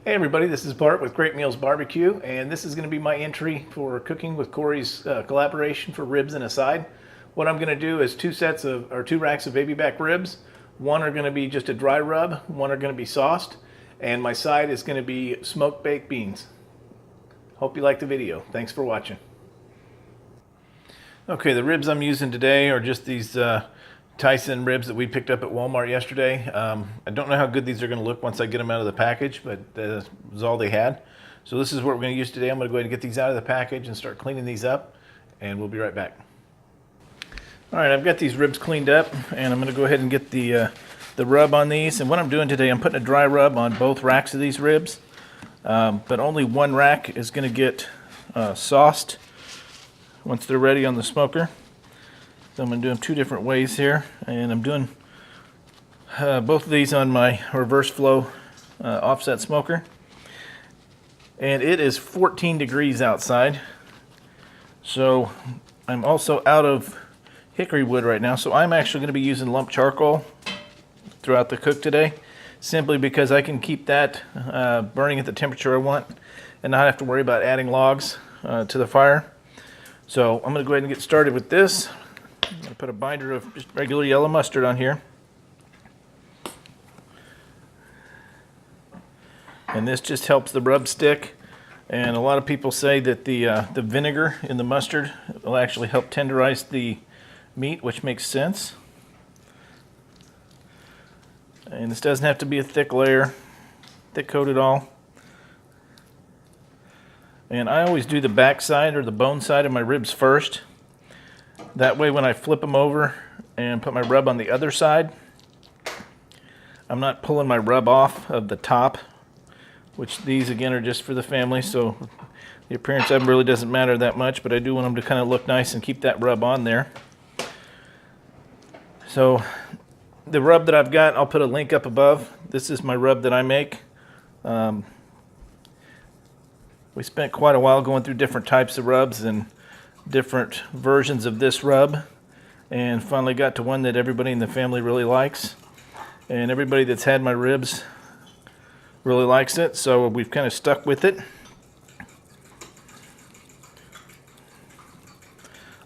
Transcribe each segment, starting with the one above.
Hey everybody, this is Bart with Great Meals Barbecue, and this is going to be my entry for cooking with Kory's collaboration for ribs and a side. What I'm going to do is two racks of baby back ribs. One are going to be just a dry rub, one are going to be sauced, and my side is going to be smoked baked beans. Hope you like the video. Thanks for watching. Okay, the ribs I'm using today are just these Tyson ribs that we picked up at Walmart yesterday. I don't know how good these are going to look once I get them out of the package, but that was all they had. So this is what we're going to use today. I'm going to go ahead and get these out of the package and start cleaning these up, and we'll be right back. All right, I've got these ribs cleaned up, and I'm going to go ahead and get the rub on these. And what I'm doing today, I'm putting a dry rub on both racks of these ribs, but only one rack is going to get sauced once they're ready on the smoker. So I'm going to do them two different ways here, and I'm doing both of these on my reverse flow offset smoker. And it is 14 degrees outside, so I'm also out of hickory wood right now, so I'm actually going to be using lump charcoal throughout the cook today, simply because I can keep that burning at the temperature I want and not have to worry about adding logs to the fire. So I'm going to go ahead and get started with this. I'm going to put a binder of just regular yellow mustard on here. And this just helps the rub stick. And a lot of people say that the vinegar in the mustard will actually help tenderize the meat, which makes sense. And this doesn't have to be a thick layer, thick coat at all. And I always do the back side or the bone side of my ribs first. That way when I flip them over and put my rub on the other side, I'm not pulling my rub off of the top, which these again are just for the family, so the appearance of them really doesn't matter that much, but I do want them to kind of look nice and keep that rub on there. So the rub that I've got, I'll put a link up above. This is my rub that I make. We spent quite a while going through different types of rubs and different versions of this rub, and finally got to one that everybody in the family really likes, and everybody that's had my ribs really likes it, so we've kind of stuck with it.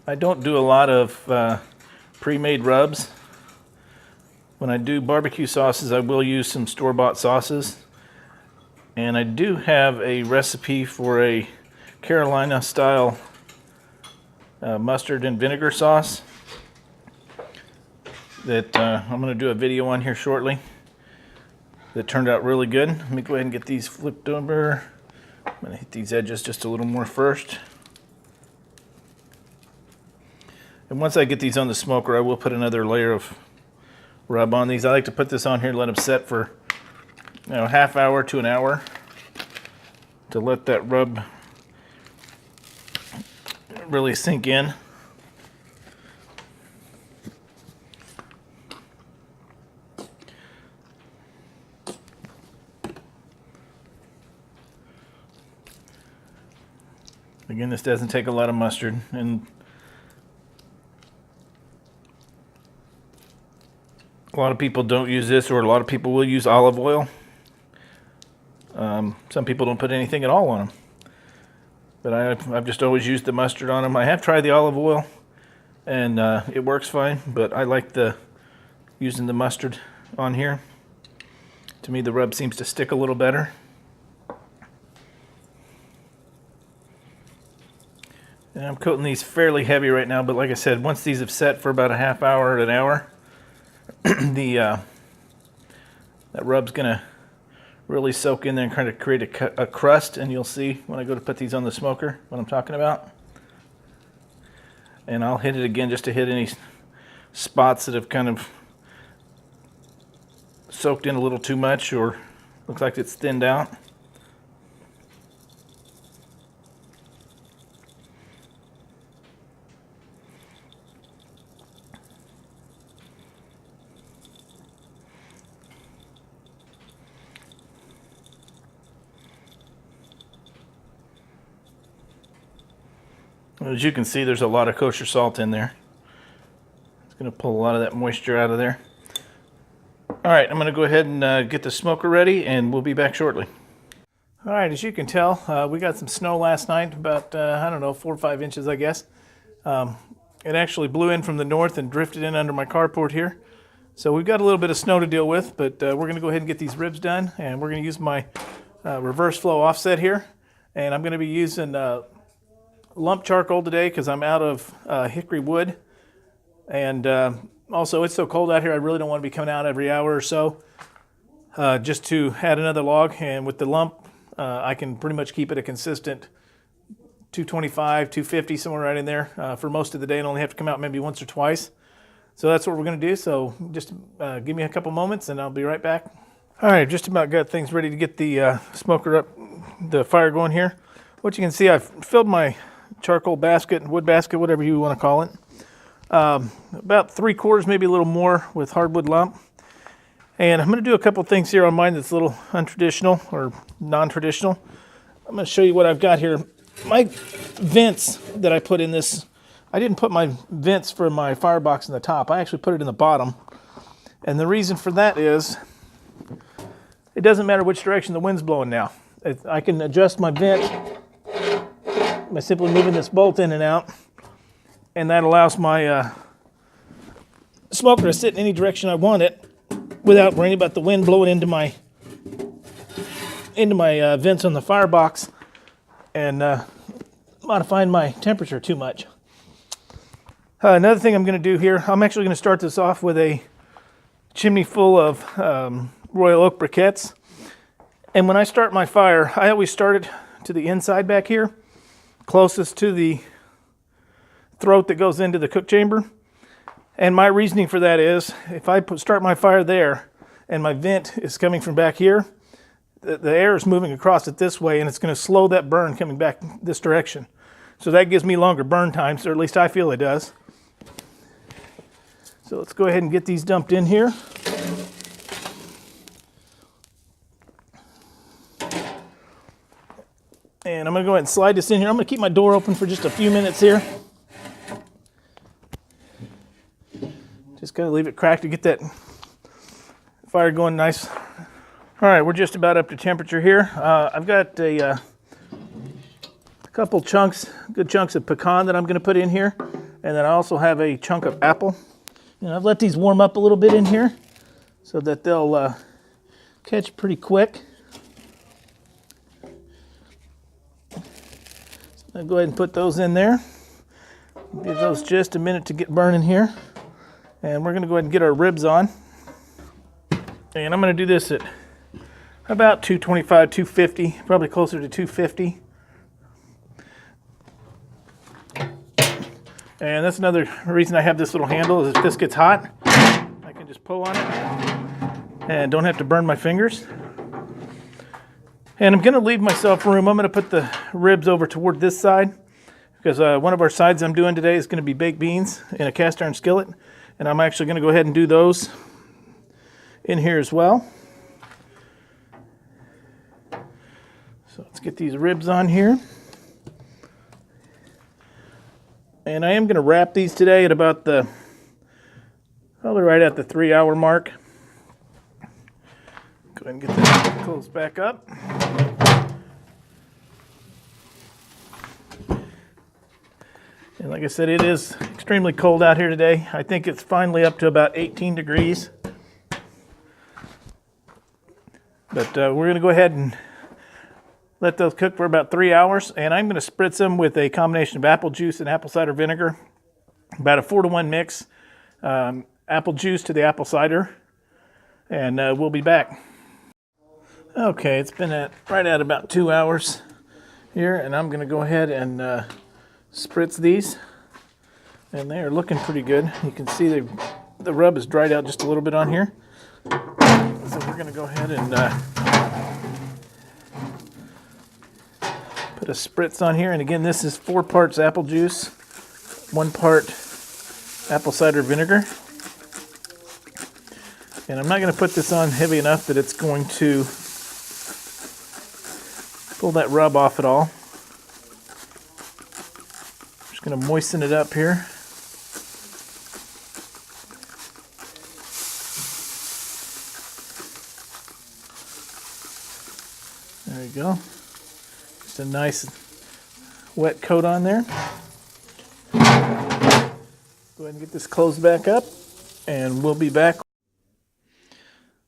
I don't do a lot of pre-made rubs. When I do barbecue sauces, I will use some store-bought sauces, and I do have a recipe for a Carolina style mustard and vinegar sauce that I'm going to do a video on here shortly that turned out really good. Let me go ahead and get these flipped over. I'm going to hit these edges just a little more first. And once I get these on the smoker, I will put another layer of rub on these. I like to put this on here and let them set for half hour to an hour to let that rub really sink in. Again, this doesn't take a lot of mustard, and a lot of people don't use this, or a lot of people will use olive oil. Some people don't put anything at all on them. But I've just always used the mustard on them. I have tried the olive oil, and it works fine, but I like using the mustard on here. To me, the rub seems to stick a little better. And I'm coating these fairly heavy right now, but like I said, once these have set for about a half hour to an hour, that rub's gonna really soak in there and kind of create a crust, and you'll see when I go to put these on the smoker what I'm talking about. And I'll hit it again just to hit any spots that have kind of soaked in a little too much or looks like it's thinned out. As you can see, there's a lot of kosher salt in there. It's going to pull a lot of that moisture out of there. All right, I'm going to go ahead and get the smoker ready, and we'll be back shortly. All right, as you can tell, we got some snow last night, about, I don't know, 4 or 5 inches, I guess. It actually blew in from the north and drifted in under my carport here. So we've got a little bit of snow to deal with, but we're going to go ahead and get these ribs done, and we're going to use my reverse flow offset here. And I'm going to be using lump charcoal today because I'm out of hickory wood. And also, it's so cold out here, I really don't want to be coming out every hour or so just to add another log. And with the lump, I can pretty much keep it a consistent 225, 250, somewhere right in there for most of the day, and only have to come out maybe once or twice. So that's what we're going to do. So just give me a couple moments and I'll be right back. All right, just about got things ready to get the smoker up, the fire going here. What you can see, I've filled my charcoal basket, wood basket, whatever you want to call it. About 3/4, maybe a little more with hardwood lump. And I'm going to do a couple things here on mine that's a little untraditional or non-traditional. I'm going to show you what I've got here. My vents that I put in this, I didn't put my vents for my firebox in the top. I actually put it in the bottom. And the reason for that is it doesn't matter which direction the wind's blowing now. I can adjust my vent by simply moving this bolt in and out. And that allows my smoker to sit in any direction I want it without worrying about the wind blowing into my vents on the firebox and modifying my temperature too much. Another thing I'm going to do here, I'm actually going to start this off with a chimney full of royal oak briquettes. And when I start my fire, I always start it to the inside back here, closest to the throat that goes into the cook chamber. And my reasoning for that is, if I start my fire there and my vent is coming from back here, the air is moving across it this way and it's going to slow that burn coming back this direction. So that gives me longer burn times, or at least I feel it does. So let's go ahead and get these dumped in here. And I'm going to go ahead and slide this in here. I'm going to keep my door open for just a few minutes here. Just got to leave it cracked to get that fire going nice. All right, we're just about up to temperature here. I've got a couple chunks, good chunks of pecan that I'm going to put in here. And then I also have a chunk of apple. And I've let these warm up a little bit in here so that they'll catch pretty quick. So I'll go ahead and put those in there. Give those just a minute to get burning here. And we're going to go ahead and get our ribs on. And I'm going to do this at about 225, 250, probably closer to 250. And that's another reason I have this little handle, is if this gets hot, I can just pull on it and don't have to burn my fingers. And I'm going to leave myself room. I'm going to put the ribs over toward this side because one of our sides I'm doing today is going to be baked beans in a cast iron skillet. And I'm actually going to go ahead and do those in here as well. So let's get these ribs on here. And I am going to wrap these today at about probably right at the 3-hour mark. Go ahead and get that closed back up. And like I said, it is extremely cold out here today. I think it's finally up to about 18 degrees. But we're going to go ahead and let those cook for about 3 hours. And I'm going to spritz them with a combination of apple juice and apple cider vinegar. About a 4-to-1 mix. Apple juice to the apple cider. And we'll be back. Okay, it's been right at about 2 hours here. And I'm going to go ahead and spritz these. And they are looking pretty good. You can see the rub is dried out just a little bit on here. So we're going to go ahead and put a spritz on here. And again, this is 4 parts apple juice, 1 part apple cider vinegar. And I'm not going to put this on heavy enough that it's going to pull that rub off at all. Just going to moisten it up here. There you go. Just a nice wet coat on there. Go ahead and get this closed back up, and we'll be back.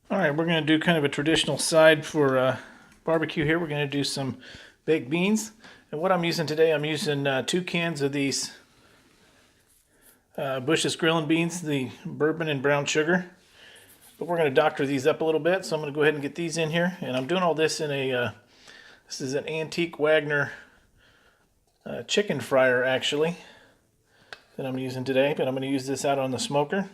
All right, we're going to do kind of a traditional side for barbecue here. We're going to do some baked beans. And what I'm using today, I'm using 2 cans of these Bush's grilling beans, the bourbon and brown sugar. But we're going to doctor these up a little bit, so I'm going to go ahead and get these in here. And I'm doing all this in a, this is an antique Wagner chicken fryer, actually, that I'm using today. But I'm going to use this out on the smoker.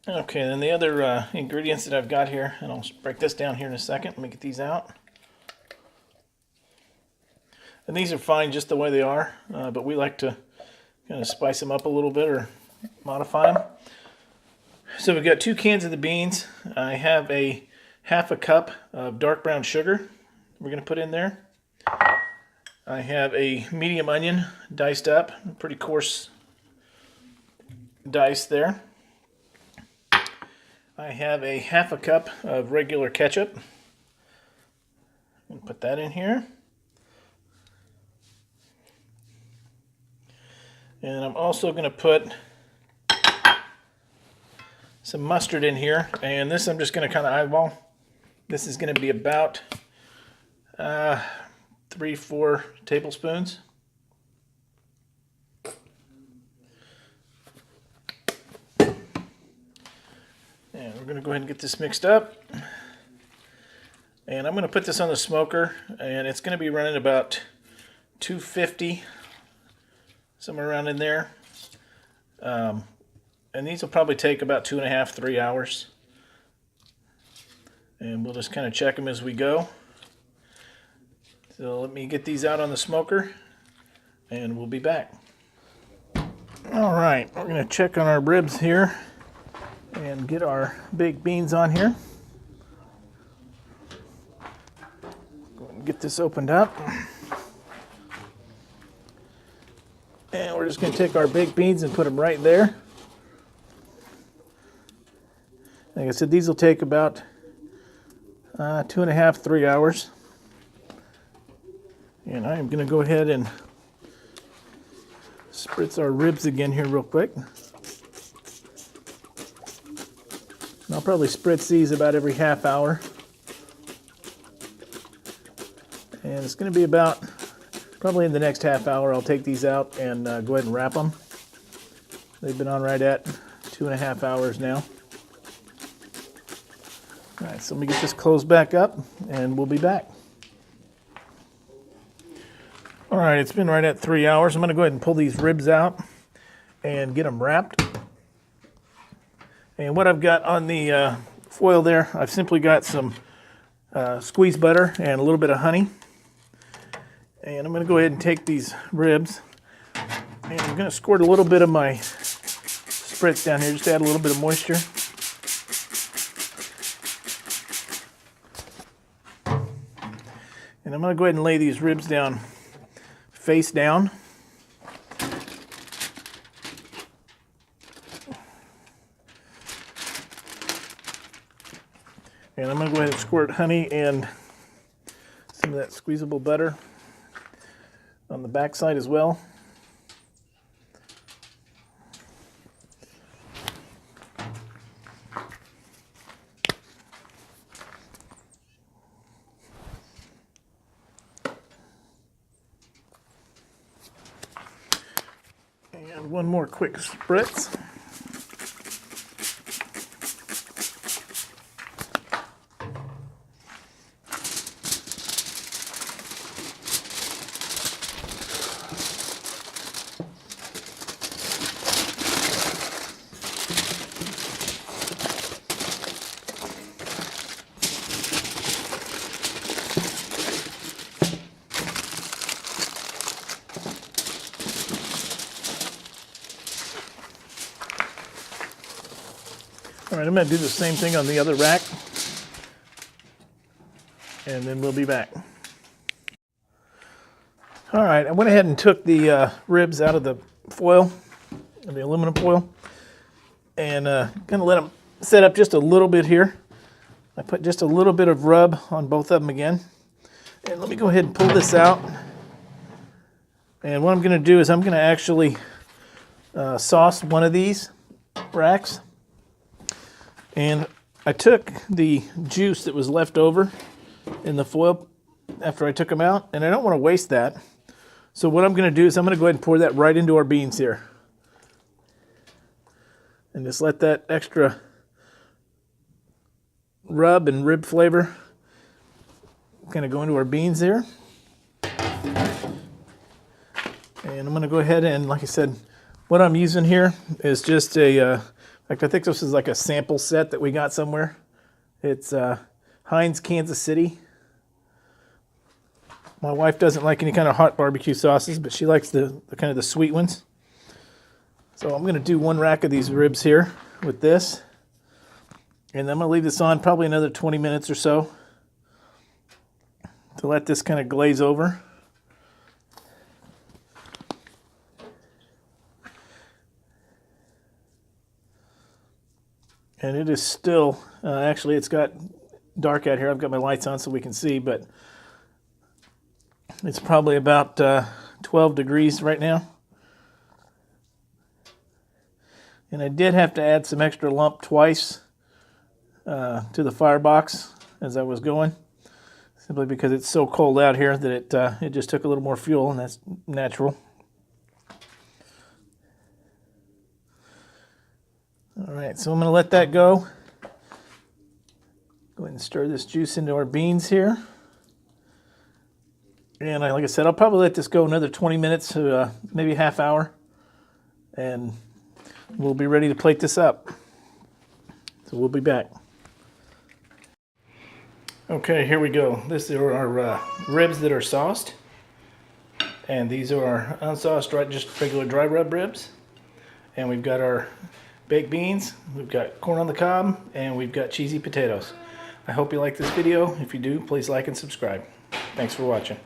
Okay, then the other ingredients that I've got here, and I'll break this down here in a second. Let me get these out. And these are fine just the way they are, but we like to kind of spice them up a little bit or modify them. So we've got 2 cans of the beans. I have a half a cup of dark brown sugar we're going to put in there. I have a medium onion diced up, pretty coarse dice there. I have a half a cup of regular ketchup. I'm going to put that in here. And I'm also going to put some mustard in here. And this I'm just going to kind of eyeball. This is going to be about 3-4 tablespoons. And we're going to go ahead and get this mixed up. And I'm going to put this on the smoker, and it's going to be running about 250, somewhere around in there. And these will probably take about 2.5-3 hours. And we'll just kind of check them as we go. So let me get these out on the smoker, and we'll be back. All right, we're going to check on our ribs here and get our baked beans on here. Go ahead and get this opened up. And we're just going to take our baked beans and put them right there. Like I said, these will take about 2.5-3 hours. And I am going to go ahead and spritz our ribs again here real quick. And I'll probably spritz these about every half hour. And it's going to be about, probably in the next half hour, I'll take these out and go ahead and wrap them. They've been on right at 2.5 hours now. All right, so let me get this closed back up and we'll be back. All right, it's been right at 3 hours. I'm going to go ahead and pull these ribs out and get them wrapped. And what I've got on the foil there, I've simply got some squeezed butter and a little bit of honey. And I'm going to go ahead and take these ribs, and I'm going to squirt a little bit of my spritz down here, just to add a little bit of moisture. And I'm going to go ahead and lay these ribs down face down. And I'm going to go ahead and squirt honey and some of that squeezable butter on the back side as well. And one more quick spritz. All right, I'm going to do the same thing on the other rack, and then we'll be back. All right, I went ahead and took the ribs out of the foil, the aluminum foil, and gonna let them set up just a little bit here. I put just a little bit of rub on both of them again. And let me go ahead and pull this out. And what I'm gonna do is I'm gonna actually sauce one of these racks. And I took the juice that was left over in the foil after I took them out, and I don't want to waste that. So what I'm going to do is I'm going to go ahead and pour that right into our beans here. And just let that extra rub and rib flavor kind of go into our beans there. And I'm going to go ahead and, like I said, what I'm using here is just a, I think this is like a sample set that we got somewhere. It's Heinz Kansas City. My wife doesn't like any kind of hot barbecue sauces, but she likes the kind of the sweet ones. So I'm going to do one rack of these ribs here with this. And I'm going to leave this on probably another 20 minutes or so to let this kind of glaze over. And it is still, actually it's got dark out here. I've got my lights on so we can see, but it's probably about 12 degrees right now. And I did have to add some extra lump twice to the firebox as I was going, simply because it's so cold out here that it just took a little more fuel, and that's natural. All right, so I'm going to let that go. Go ahead and stir this juice into our beans here. And like I said, I'll probably let this go another 20 minutes to maybe a half hour. And we'll be ready to plate this up. So we'll be back. Okay, here we go. These are our ribs that are sauced. And these are our unsauced, just regular dry rub ribs. And we've got our baked beans, we've got corn on the cob, and we've got cheesy potatoes. I hope you like this video. If you do, please like and subscribe. Thanks for watching.